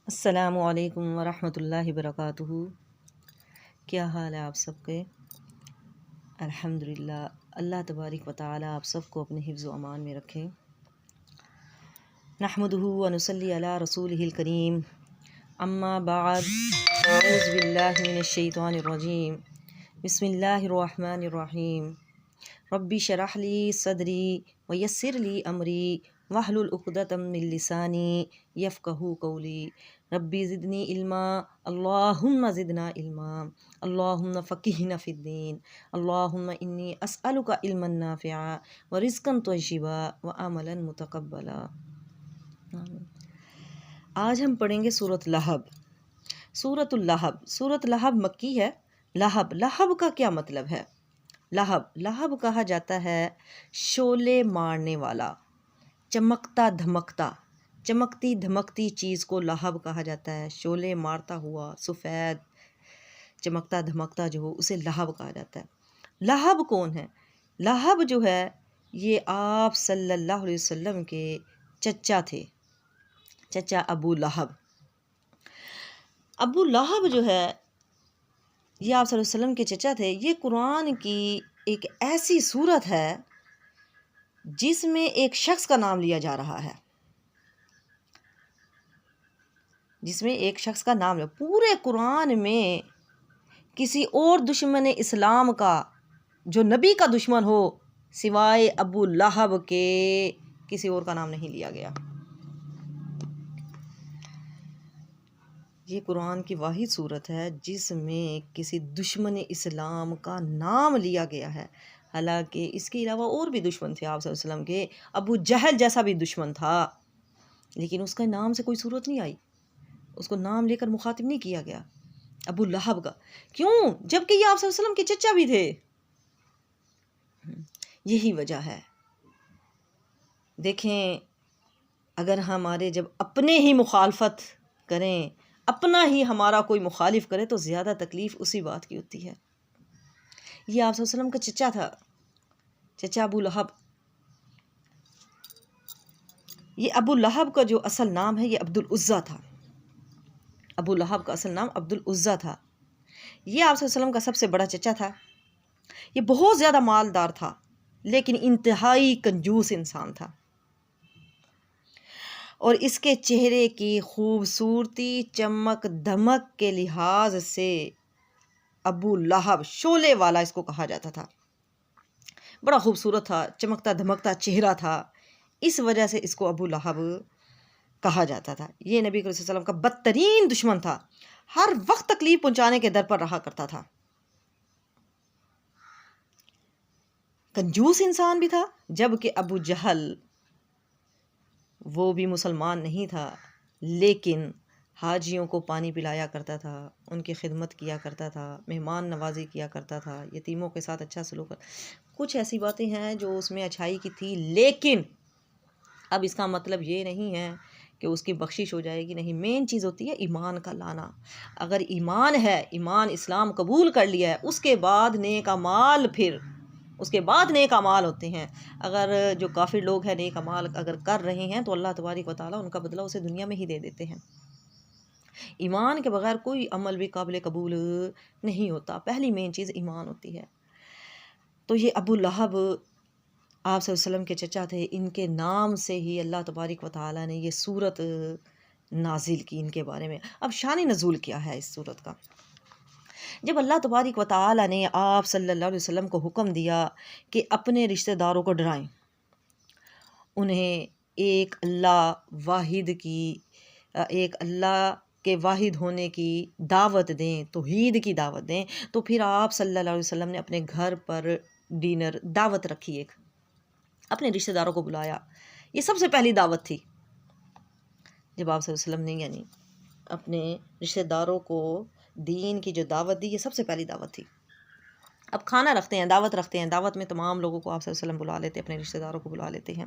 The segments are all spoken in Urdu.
السلام علیکم ورحمۃ اللہ وبرکاتہ۔ کیا حال ہے آپ سب کے؟ الحمدللہ، اللہ تبارک و تعالی آپ سب کو اپنے حفظ و امان میں رکھے۔ نحمدہ و نصلی علی رسولہ الکریم، اما بعد، اعوذ باللہ من الشیطان الرجیم، بسم اللہ الرحمن الرحیم۔ ربی شرح لی صدری ویسر لی امری واحلل عقدۃ من لسانی یفقہوا قولی۔ ربی زدنی علما، اللہم زدنا علما، اللہم فقہنا فی الدین، اللہم انی اسألک علما نافعا ورزقا طیبا وعملا متقبلا۔ آج ہم پڑھیں گے سورۃ لہب۔ سورۃ اللہب، سورۃ لہب مکی ہے۔ لہب کا کیا مطلب ہے؟ لہب کہا جاتا ہے شعلے مارنے والا، چمکتا دھمکتا، چمکتی دھمکتی چیز کو لہب کہا جاتا ہے۔ شعلے مارتا ہوا، سفید چمکتا دھمکتا جو ہو اسے لہب کہا جاتا ہے۔ لہب کون ہے؟ لہب جو ہے یہ آپ صلی اللہ علیہ وسلم کے چچا تھے، چچا ابو لہب۔ ابو لہب جو ہے یہ آپ صلی اللہ علیہ وسلم کے چچا تھے۔ یہ قرآن کی ایک ایسی سورت ہے جس میں ایک شخص کا نام لیا جا رہا ہے، جس میں ایک شخص کا نام ہے۔ پورے قرآن میں کسی اور دشمن اسلام کا جو نبی کا دشمن ہو سوائے ابو لہب کے کسی اور کا نام نہیں لیا گیا۔ یہ قرآن کی واحد صورت ہے جس میں کسی دشمن اسلام کا نام لیا گیا ہے، حالانکہ اس کے علاوہ اور بھی دشمن تھے آپ صلی اللہ علیہ وسلم کے۔ ابو جہل جیسا بھی دشمن تھا، لیکن اس کا نام سے کوئی صورت نہیں آئی، اس کو نام لے کر مخاطب نہیں کیا گیا ابو لہب کا۔ کیوں؟ جبکہ یہ آپ صلی اللہ علیہ وسلم کے چچا بھی تھے۔ یہی وجہ ہے۔ دیکھیں، اگر ہمارے جب اپنے ہی مخالفت کریں، اپنا ہی ہمارا کوئی مخالف کرے تو زیادہ تکلیف اسی بات کی ہوتی ہے۔ یہ آپ صلی اللہ علیہ وسلم کا چچا تھا، چچا ابو لہب۔ یہ ابو لہب کا جو اصل نام ہے یہ عبد العزیٰ تھا۔ ابو لہب کا اصل نام عبد العزیٰ تھا۔ یہ آپ صلی اللہ علیہ وسلم کا سب سے بڑا چچا تھا۔ یہ بہت زیادہ مالدار تھا لیکن انتہائی کنجوس انسان تھا، اور اس کے چہرے کی خوبصورتی، چمک دمک کے لحاظ سے ابو لہب شعلے والا اس کو کہا جاتا تھا۔ بڑا خوبصورت تھا، چمکتا دھمکتا چہرہ تھا، اس وجہ سے اس کو ابو لہب کہا جاتا تھا۔ یہ نبی صلی اللہ علیہ وسلم کا بدترین دشمن تھا، ہر وقت تکلیف پہنچانے کے در پر رہا کرتا تھا۔ کنجوس انسان بھی تھا، جبکہ ابو جہل وہ بھی مسلمان نہیں تھا لیکن حاجیوں کو پانی پلایا کرتا تھا، ان کی خدمت کیا کرتا تھا، مہمان نوازی کیا کرتا تھا، یتیموں کے ساتھ اچھا سلوک کچھ ایسی باتیں ہیں جو اس میں اچھائی کی تھی۔ لیکن اب اس کا مطلب یہ نہیں ہے کہ اس کی بخشش ہو جائے گی، نہیں۔ مین چیز ہوتی ہے ایمان کا لانا۔ اگر ایمان ہے، ایمان اسلام قبول کر لیا ہے، اس کے بعد نیک اعمال، پھر اس کے بعد نیک اعمال ہوتے ہیں۔ اگر جو کافر لوگ ہیں نیک اعمال اگر کر رہے ہیں تو اللہ تبارک و تعالیٰ ان کا بدلہ اسے دنیا میں ہی دے دیتے ہیں۔ ایمان کے بغیر کوئی عمل بھی قابل قبول نہیں ہوتا۔ پہلی مین چیز ایمان ہوتی ہے۔ تو یہ ابو لہب آپ صلی اللہ علیہ وسلم کے چچا تھے، ان کے نام سے ہی اللہ تبارک و تعالیٰ نے یہ سورت نازل کی ان کے بارے میں۔ اب شان نزول کیا ہے اس سورت کا؟ جب اللہ تبارک و تعالیٰ نے آپ صلی اللہ علیہ وسلم کو حکم دیا کہ اپنے رشتہ داروں کو ڈرائیں، انہیں ایک اللہ کے واحد ہونے کی دعوت دیں، توحید کی دعوت دیں، تو پھر آپ صلی اللہ علیہ وسلم نے اپنے گھر پر ڈنر دعوت رکھی، ایک اپنے رشتہ داروں کو بلایا۔ یہ سب سے پہلی دعوت تھی جب آپ صلی اللہ علیہ وسلم نے یعنی اپنے رشتہ داروں کو دین کی جو دعوت دی، یہ سب سے پہلی دعوت تھی۔ اب کھانا رکھتے ہیں، دعوت رکھتے ہیں، دعوت میں تمام لوگوں کو آپ صلی اللہ علیہ وسلم بلا لیتے ہیں، اپنے رشتہ داروں کو بلا لیتے ہیں۔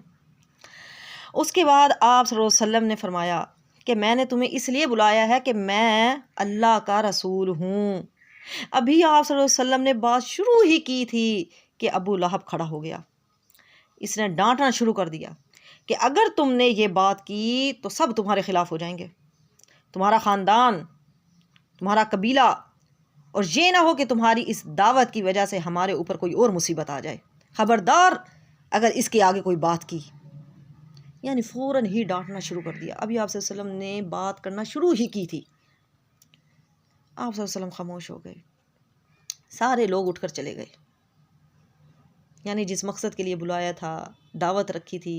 اس کے بعد آپ صلی اللہ علیہ وسلم نے فرمایا کہ میں نے تمہیں اس لیے بلایا ہے کہ میں اللہ کا رسول ہوں۔ ابھی آپ صلی اللہ علیہ وسلم نے بات شروع ہی کی تھی کہ ابو لہب کھڑا ہو گیا، اس نے ڈانٹنا شروع کر دیا کہ اگر تم نے یہ بات کی تو سب تمہارے خلاف ہو جائیں گے، تمہارا خاندان، تمہارا قبیلہ، اور یہ نہ ہو کہ تمہاری اس دعوت کی وجہ سے ہمارے اوپر کوئی اور مصیبت آ جائے، خبردار اگر اس کے آگے کوئی بات کی۔ یعنی فوراً ہی ڈانٹنا شروع کر دیا۔ ابھی آپ صلی اللہ علیہ وسلم نے بات کرنا شروع ہی کی تھی، آپ صلی اللہ علیہ وسلم خاموش ہو گئے، سارے لوگ اٹھ کر چلے گئے۔ یعنی جس مقصد کے لیے بلایا تھا، دعوت رکھی تھی،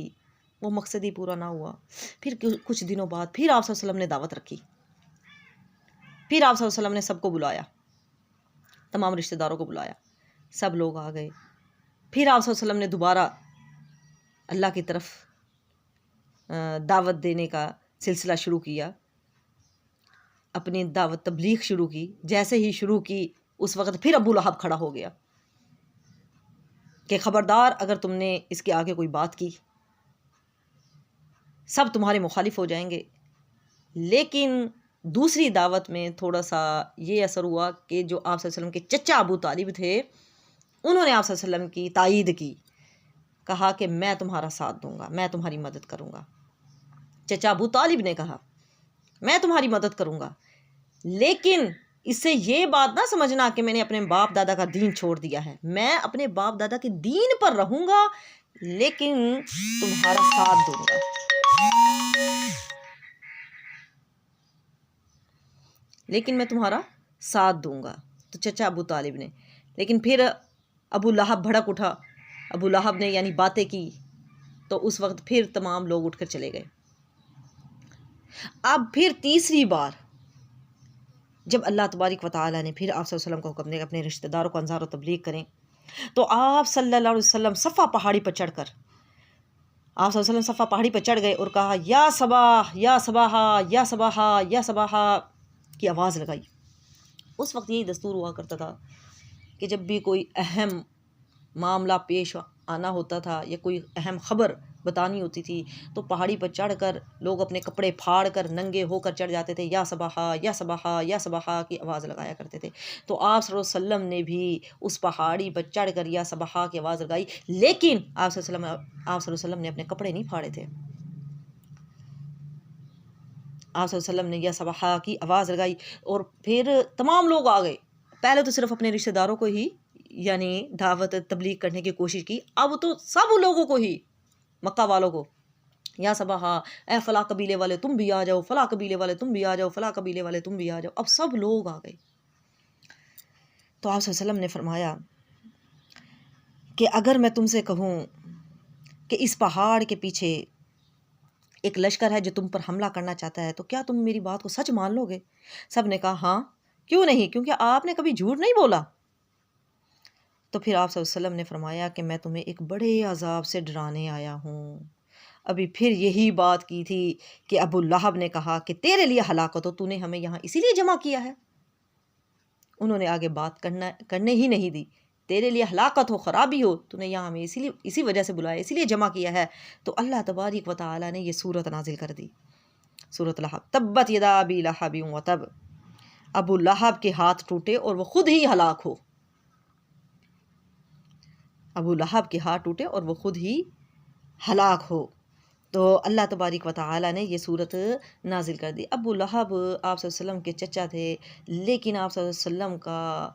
وہ مقصد ہی پورا نہ ہوا۔ پھر کچھ دنوں بعد پھر آپ صلی اللہ علیہ وسلم نے دعوت رکھی، پھر آپ صلی اللہ علیہ وسلم نے سب کو بلایا، تمام رشتہ داروں کو بلایا، سب لوگ آ گئے۔ پھر آپ صلی اللہ علیہ وسلم نے دوبارہ اللہ کی طرف دعوت دینے کا سلسلہ شروع کیا، اپنی دعوت تبلیغ شروع کی۔ جیسے ہی شروع کی اس وقت پھر ابو لہب کھڑا ہو گیا کہ خبردار اگر تم نے اس کے آگے کوئی بات کی سب تمہارے مخالف ہو جائیں گے۔ لیکن دوسری دعوت میں تھوڑا سا یہ اثر ہوا کہ جو آپ صلی اللہ علیہ وسلم کے چچا ابو طالب تھے، انہوں نے آپ صلی اللہ علیہ وسلم کی تائید کی، کہا کہ میں تمہارا ساتھ دوں گا، میں تمہاری مدد کروں گا۔ چچا ابو طالب نے کہا میں تمہاری مدد کروں گا، لیکن اس سے یہ بات نہ سمجھنا کہ میں نے اپنے باپ دادا کا دین چھوڑ دیا ہے، میں اپنے باپ دادا کے دین پر رہوں گا لیکن تمہارا ساتھ دوں گا، لیکن میں تمہارا ساتھ دوں گا۔ تو چچا ابو طالب نے، لیکن پھر ابو لہب بھڑک اٹھا، ابو لہب نے یعنی باتیں کی، تو اس وقت پھر تمام لوگ اٹھ کر چلے گئے۔ اب پھر تیسری بار جب اللہ تبارک و تعالیٰ نے پھر آپ صلی اللہ علیہ وسلم کو حکم دیا کہ اپنے رشتہ داروں کو انذار و تبلیغ کریں، تو آپ صلی اللہ علیہ وسلم صفا پہاڑی پر چڑھ کر، آپ صلی اللہ علیہ وسلم صفا پہاڑی پر چڑھ گئے اور کہا یا صباح یا صباحا یا صباحا یا صباحا کی آواز لگائی۔ اس وقت یہی دستور ہوا کرتا تھا کہ جب بھی کوئی اہم معاملہ پیش آنا ہوتا تھا یا کوئی اہم خبر بتانی ہوتی تھی تو پہاڑی پر چڑھ کر لوگ اپنے کپڑے پھاڑ کر ننگے ہو کر چڑھ جاتے تھے، یا صباحا یا صباحا یا صباحا کی آواز لگایا کرتے تھے۔ تو آپ صلی اللہ علیہ وسلم نے بھی اس پہاڑی پر چڑھ کر یا صباحا کی آواز لگائی، لیکن آپ صلی اللہ علیہ وسلم نے اپنے کپڑے نہیں پھاڑے تھے۔ آپ صلی اللہ علیہ وسلم نے یا صباحا کی آواز لگائی اور پھر تمام لوگ آ گئے۔ پہلے تو صرف اپنے رشتہ داروں کو ہی یعنی دعوت تبلیغ کرنے کی کوشش کی، اب تو سب لوگوں کو ہی، مکہ والوں کو، یا صباحا اے فلاں قبیلے والے تم بھی آ جاؤ، فلاں قبیلے والے تم بھی آ جاؤ، فلاں قبیلے والے تم بھی آ جاؤ، اب سب لوگ آ گئے۔ تو آپ صلی اللہ علیہ وسلم نے فرمایا کہ اگر میں تم سے کہوں کہ اس پہاڑ کے پیچھے ایک لشکر ہے جو تم پر حملہ کرنا چاہتا ہے تو کیا تم میری بات کو سچ مان لو گے؟ سب نے کہا ہاں، کیوں نہیں، کیونکہ آپ نے کبھی جھوٹ نہیں بولا۔ تو پھر آپ صلی اللہ علیہ وسلم نے فرمایا کہ میں تمہیں ایک بڑے عذاب سے ڈرانے آیا ہوں۔ ابھی پھر یہی بات کی تھی کہ ابو لہب نے کہا کہ تیرے لیے ہلاکت ہو، تو نے ہمیں یہاں اسی لیے جمع کیا ہے۔ انہوں نے آگے بات کرنے ہی نہیں دی، تیرے لیے ہلاکت ہو، خرابی ہو، تو نے یہاں ہمیں اسی وجہ سے بلایا، اسی لیے جمع کیا ہے۔ تو اللہ تبارک و تعالیٰ نے یہ سورت نازل کر دی، سورت لہب، تبت یدا ابی لہب وتب، ابو لہب کے ہاتھ ٹوٹے اور وہ خود ہی ہلاک ہو، ابو لہب کے ہاتھ ٹوٹے اور وہ خود ہی ہلاک ہو۔ تو اللہ تبارک و تعالیٰ نے یہ صورت نازل کر دی۔ ابو لہب آپ صلی اللہ علیہ وسلم کے چچا تھے، لیکن آپ صلی اللہ علیہ وسلم کا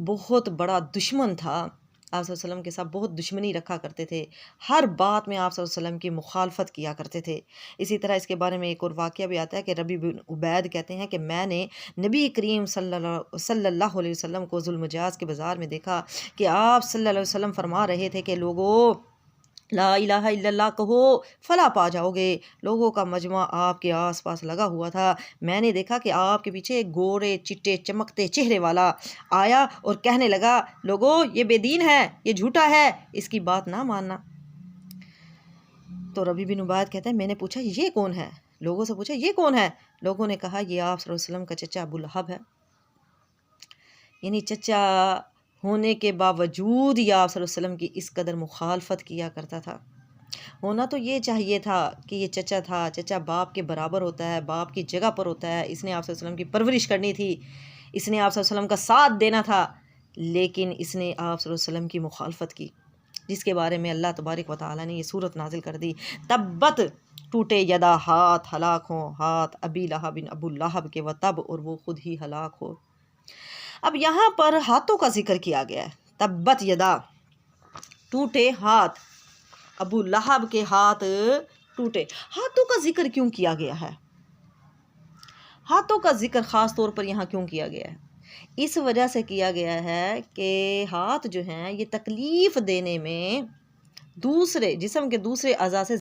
بہت بڑا دشمن تھا، آپ صلی اللہ علیہ وسلم کے ساتھ بہت دشمنی رکھا کرتے تھے، ہر بات میں آپ صلی اللہ علیہ وسلم کی مخالفت کیا کرتے تھے۔ اسی طرح اس کے بارے میں ایک اور واقعہ بھی آتا ہے کہ ربیع بن عبید کہتے ہیں کہ میں نے نبی کریم صلی اللہ علیہ وسلم کو ذوالمجاز کے بازار میں دیکھا کہ آپ صلی اللہ علیہ وسلم فرما رہے تھے کہ لوگوں لا الہ الا اللہ کہو فلاح پا جاؤ گے۔ لوگوں کا مجمع آپ کے آس پاس لگا ہوا تھا، میں نے دیکھا کہ آپ کے پیچھے ایک گورے چٹے چمکتے چہرے والا آیا اور کہنے لگا لوگوں یہ بے دین ہے، یہ جھوٹا ہے، اس کی بات نہ ماننا۔ تو ربیع بن عبید کہتے ہیں میں نے پوچھا یہ کون ہے، لوگوں سے پوچھا یہ کون ہے، لوگوں نے کہا یہ آپ صلی اللہ علیہ وسلم کا چچا ابو لہب ہے۔ یعنی چچا ہونے کے باوجود یہ آپ صلی اللہ علیہ وسلم کی اس قدر مخالفت کیا کرتا تھا۔ ہونا تو یہ چاہیے تھا کہ یہ چچا تھا، چچا باپ کے برابر ہوتا ہے، باپ کی جگہ پر ہوتا ہے، اس نے آپ صلی اللہ علیہ وسلم کی پرورش کرنی تھی، اس نے آپ صلی اللہ علیہ وسلم کا ساتھ دینا تھا، لیکن اس نے آپ صلی اللہ علیہ وسلم کی مخالفت کی، جس کے بارے میں اللہ تبارک و تعالیٰ نے یہ صورت نازل کر دی، تبت ٹوٹے یدا ہاتھ ہلاک ہوں، ہاتھ ابی لہب ابو لہب کے، و تب اور وہ خود ہی ہلاک ہو۔ اب یہاں پر ہاتھوں کا ذکر کیا گیا ہے، تبت یدا، ٹوٹے ہاتھ، ابو لہب کے ہاتھ ٹوٹے۔ ہاتھوں کا ذکر کیوں کیا گیا ہے؟ ہاتھوں کا ذکر خاص طور پر یہاں کیوں کیا گیا ہے؟ اس وجہ سے کیا گیا ہے کہ ہاتھ جو ہیں یہ تکلیف دینے میں دوسرے جسم کے دوسرے اعضاء سے